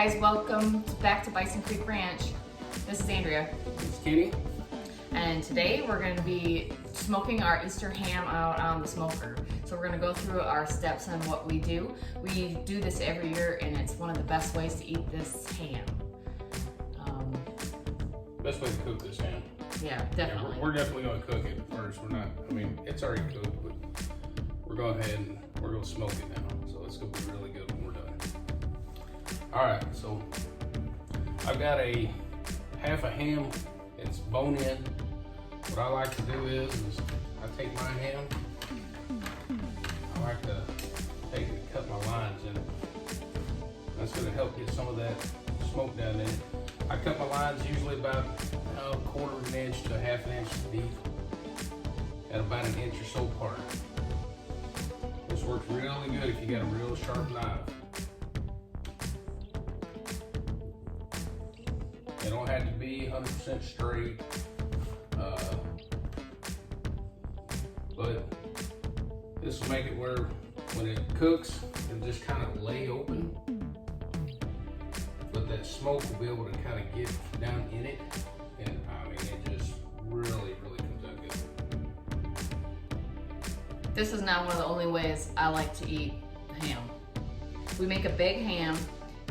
guys, welcome back to Bison Creek Ranch. This is Andrea. It's Kenny. And today we're going to be smoking our Easter ham out on the smoker. So we're going to go through our steps on what we do. We do this every year and it's one of the best ways to eat this ham. Best way to cook this ham. Yeah, definitely. Yeah, we're definitely going to cook it first. We're not, I mean, it's already cooked, but we're going ahead and we're going to smoke it now. So it's going to be really good when we're done. All right, so I've got half a ham. It's bone in. What I like to do is I take my ham. I like to take it and cut my lines in it. That's going to help get some of that smoke down in it. I cut my lines usually about a quarter of an inch to a half an inch deep at about an inch or so apart. This works really good if you got a real sharp knife. It don't have to be 100% straight, but this will make it where when it cooks, it'll just kind of lay open, but that smoke will be able to kind of get down in it, and I mean, it just really comes out good. This is not one of the only ways I like to eat ham. We make a big ham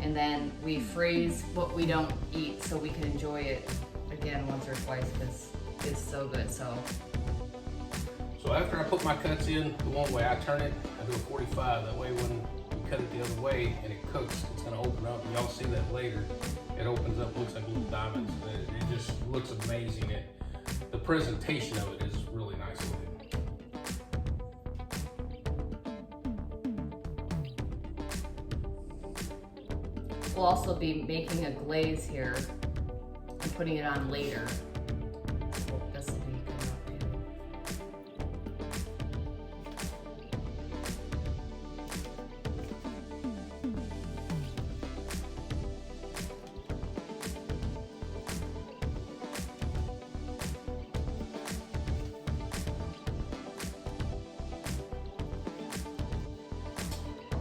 and then we freeze what we don't eat so we can enjoy it again once or twice because it's so good. So after I put my cuts in the one way, I turn it, I do a 45. That way when you cut it the other way and it cooks, it's gonna open up. Y'all see that later. It opens up, looks like little diamonds. It just looks amazing. The presentation of it is really nice looking. we'll also be making a glaze here and putting it on later. This will be good too.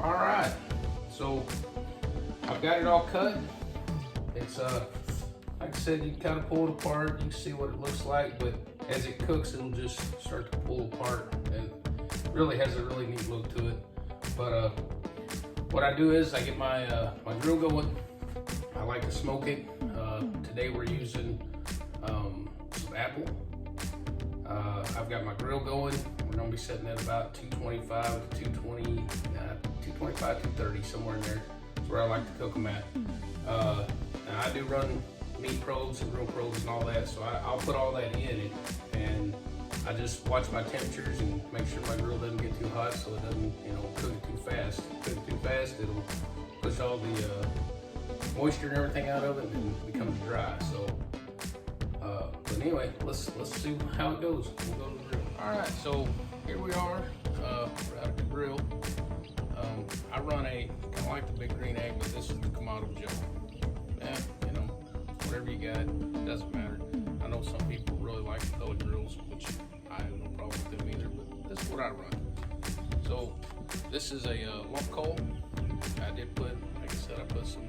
All right, so I've got it all cut. It's like I said, you can kind of pull it apart. You can see what it looks like, but as it cooks, it'll just start to pull apart, and really has a really neat look to it. But what I do is I get my my grill going. I like to smoke it. Today we're using some apple. I've got my grill going. We're gonna be setting at about 225 to 225, 230, somewhere in there. That's where I like to cook them at. And I do run meat probes and grill probes and all that, so I'll put all that in it, and I just watch my temperatures and make sure my grill doesn't get too hot, so it doesn't, cook it too fast. Cook it too fast, it'll push all the moisture and everything out of it, and it becomes dry. So, but anyway, let's see how it goes. We'll go to the grill. All right, so here we are. We're out at the grill. I run kind of like the big green egg, but this is the Kamado Joe. Whatever you got, it doesn't matter. I know some people really like the belly grills, which I have no problem with them either, but this is what I run. So this is a lump coal. I did put, like I said, I put some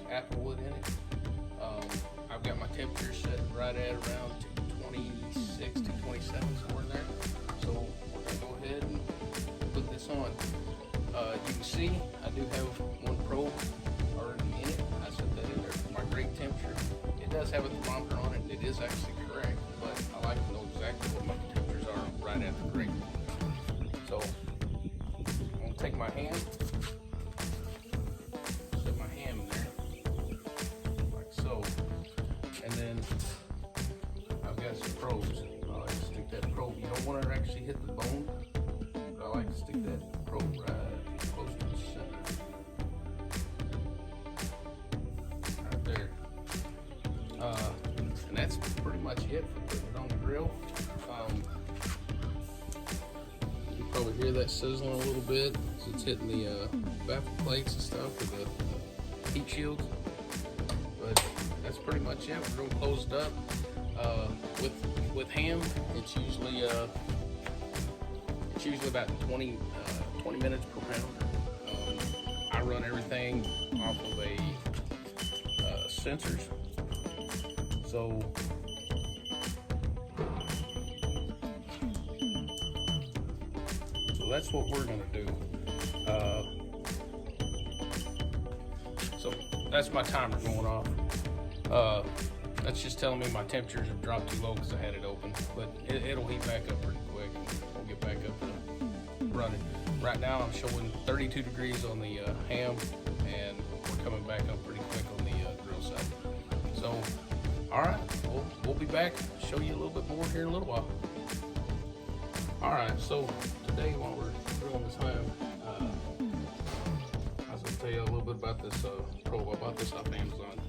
apple wood in it. I've got my temperature set right at around 226, 227, somewhere in there. So we're gonna go ahead and put this on. You can see I do have one probe already in it. I set that in there for my grate temperature. It does have a thermometer on it, and it is actually correct, but I like to know exactly what my temperatures are right at the grate. So I'm gonna take my hand, set my ham in there, like so, and then I've got some probes. I like to stick that probe. You don't want to actually hit the bone, but I like to stick that probe right close to the center. Right there. And that's pretty much it for putting it on the grill. You can probably hear that sizzling a little bit as it's hitting the baffle plates and stuff with the heat shields. But that's pretty much it. We're gonna close it up. With ham, it's usually about 20 minutes per pound. I run everything off of a sensors. So that's what we're gonna do. So that's my timer going off. That's just telling me my temperatures have dropped too low because I had it open, but it'll heat back up pretty quick and we'll get back up and running. Right now I'm showing 32 degrees on the ham, and we're coming back up pretty quick on the grill side. So, all right, we'll be back, show you a little bit more here in a little while. All right, so today while we're grilling this ham, I was gonna tell you a little bit about this probe. I bought this off Amazon.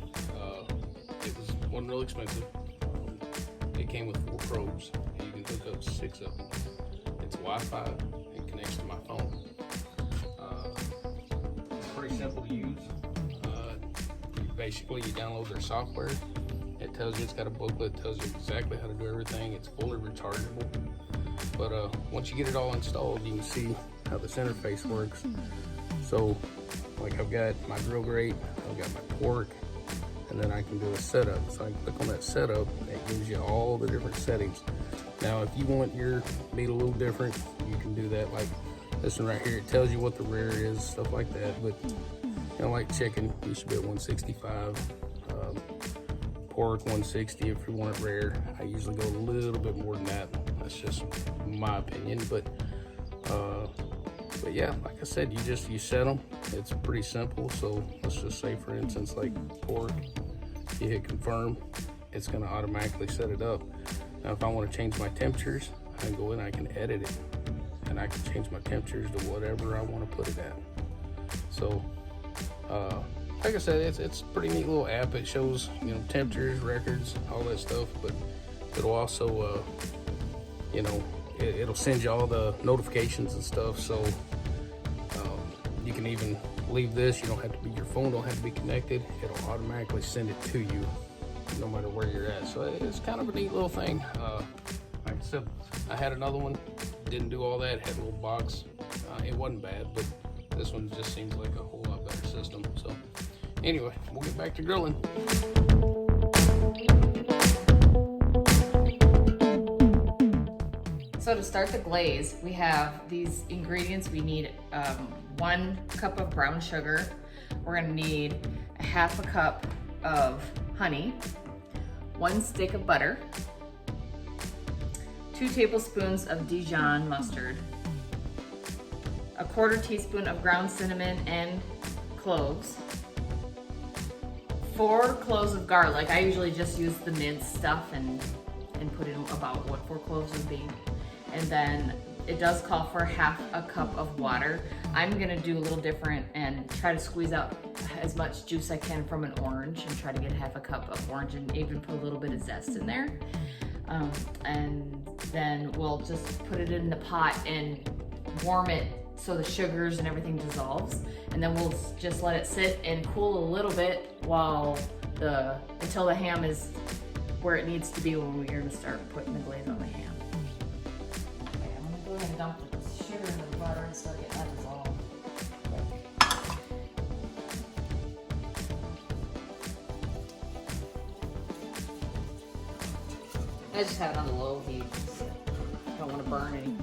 It wasn't really expensive. It came with 4 probes, and you can hook up 6 of them. It's Wi-Fi. It connects to my phone. It's pretty simple to use. Basically, you download their software. It tells you, it's got a booklet, tells you exactly how to do everything. It's fully rechargeable. But once you get it all installed, you can see how this interface works. So, like, I've got my grill grate, I've got my pork, and then I can do a setup. So I can click on that setup, and it gives you all the different settings. Now, if you want your meat a little different, you can do that. Like this one right here, it tells you what the rare is, stuff like that. But you know, like chicken, you should be at 165. Pork 160 if you want it rare. I usually go a little bit more than that. That's just my opinion. But yeah, like I said, you set them. It's pretty simple. So let's just say, for instance, like pork, you hit confirm, it's gonna automatically set it up. Now, if I want to change my temperatures, I can go in, I can edit it, and I can change my temperatures to whatever I want to put it at. So, like I said, it's a pretty neat little app. It shows, you know, temperatures, records, all that stuff, but it'll also, you know, it'll send you all the notifications and stuff. So you can even leave this. You don't have to be, your phone don't have to be connected. It'll automatically send it to you no matter where you're at. So it's kind of a neat little thing. Like I said, I had another one, didn't do all that, had a little box. It wasn't bad, but this one just seems like a whole lot better system. So anyway, we'll get back to grilling. So to start the glaze, we have these ingredients. We need 1 cup of brown sugar. We're gonna need a 1/2 cup of honey, 1 stick of butter, 2 tablespoons of Dijon mustard, 1/4 teaspoon of ground cinnamon and cloves, 4 cloves of garlic. I usually just use the minced stuff and put in about what 4 cloves would be. And then it does call for 1/2 cup of water. I'm gonna do a little different and try to squeeze out as much juice I can from an orange and try to get 1/2 cup of orange and even put a little bit of zest in there. And then we'll just put it in the pot and warm it so the sugars and everything dissolves. And then we'll just let it sit and cool a little bit until the ham is where it needs to be when we're gonna start putting the glaze on the ham. Okay, I'm gonna go ahead and dump the sugar into the butter and start getting that dissolved. I just have it on the low heat. Don't want to burn any.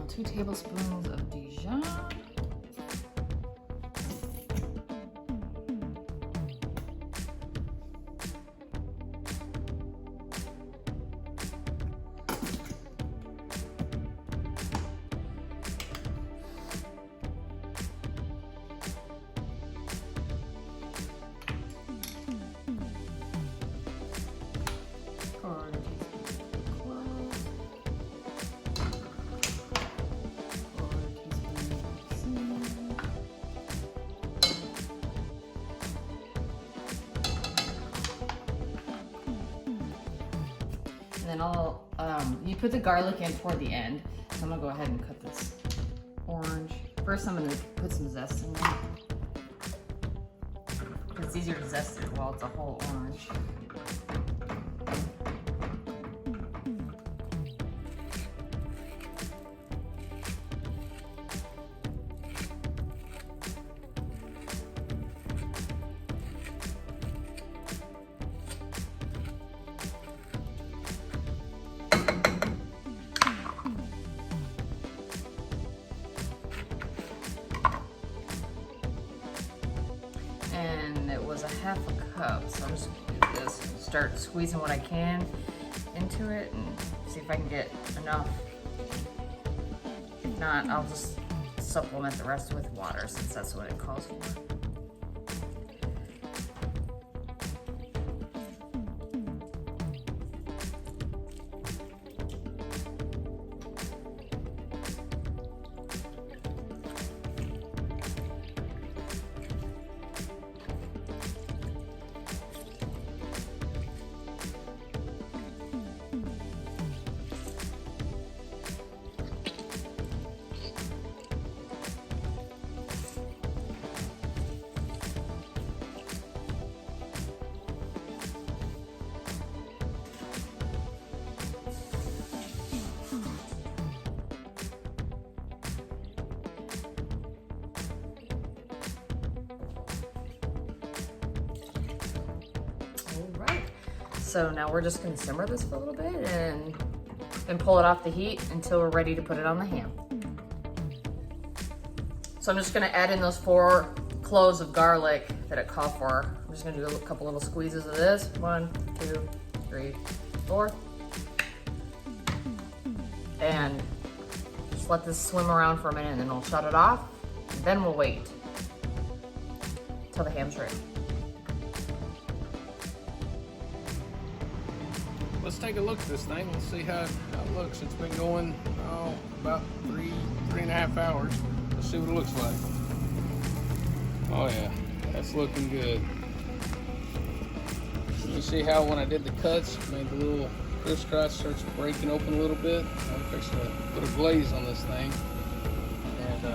Two tablespoons of Dijon. I'll, you put the garlic in toward the end. So I'm gonna go ahead and cut this orange. First I'm gonna put some zest in there. It's easier to zest it while it's a whole orange. And it was a half a cup, so I'm just gonna do this and start squeezing what I can into it and see if I can get enough. If not, I'll just supplement the rest with water since that's what it calls for. So now we're just gonna simmer this for a little bit and pull it off the heat until we're ready to put it on the ham. So I'm just gonna add in those 4 cloves of garlic that it called for. I'm just gonna do a couple little squeezes of this. 1, 2, 3, 4. And just let this swim around for a minute and then we'll shut it off. And then we'll wait till the ham's ready. Let's take a look at this thing. Let's see how it looks. It's been going about 3.5 hours. Let's see what it looks like. Oh yeah, that's looking good. You see how when I did the cuts, made the little crisscross starts breaking open a little bit. I'm fixing to put a glaze on this thing. And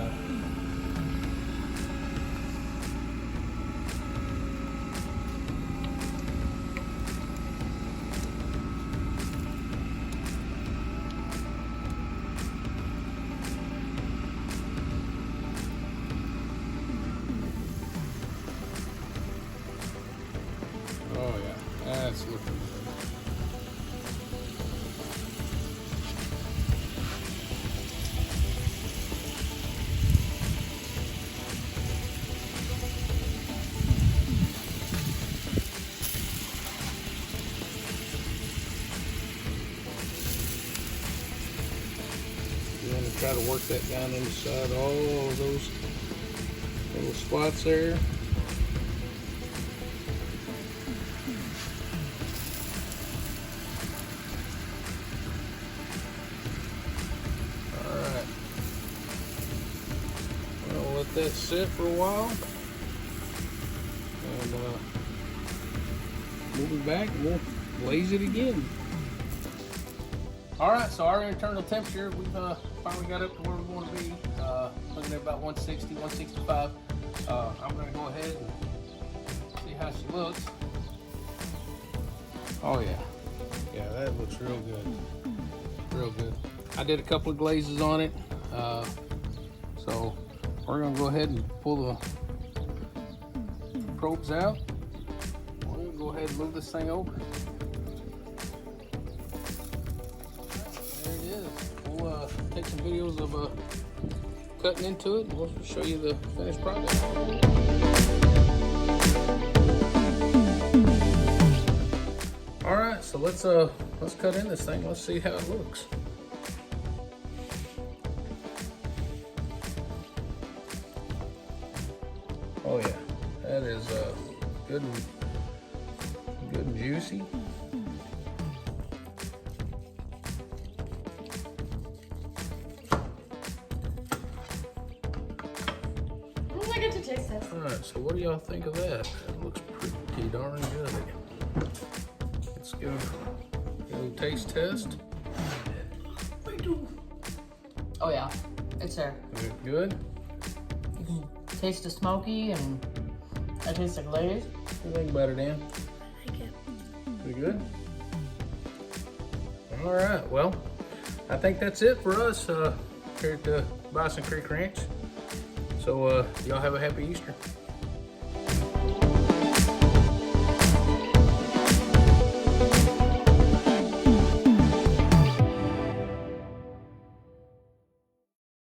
oh yeah, that's looking good. You want to try to work that down inside all of those little spots there. Alright. We'll let that sit for a while. And we'll be back and we'll glaze it again. Alright, so our internal temperature, we've finally got up to where we want to be. Looking at about 160, 165. I'm going to go ahead and see how she looks. Oh yeah. Yeah, that looks real good. Real good. I did a couple of glazes on it. So we're going to go ahead and pull the probes out. We're going to go ahead and move this thing over. There it is. We'll take some videos of cutting into it and we'll show you the finished product. All right, so let's cut in this thing. Let's see how it looks. Oh yeah, that is good and juicy. I get to taste this. All right, so what do y'all think of that? That looks pretty darn good. Let's go taste test. Oh yeah, it's there. Good. You can taste the smoky and I taste the glaze. What do you think about it, Dan? I like it. Pretty good. All right, well, I think that's it for us here at the Bison Creek Ranch. So y'all have a happy Easter.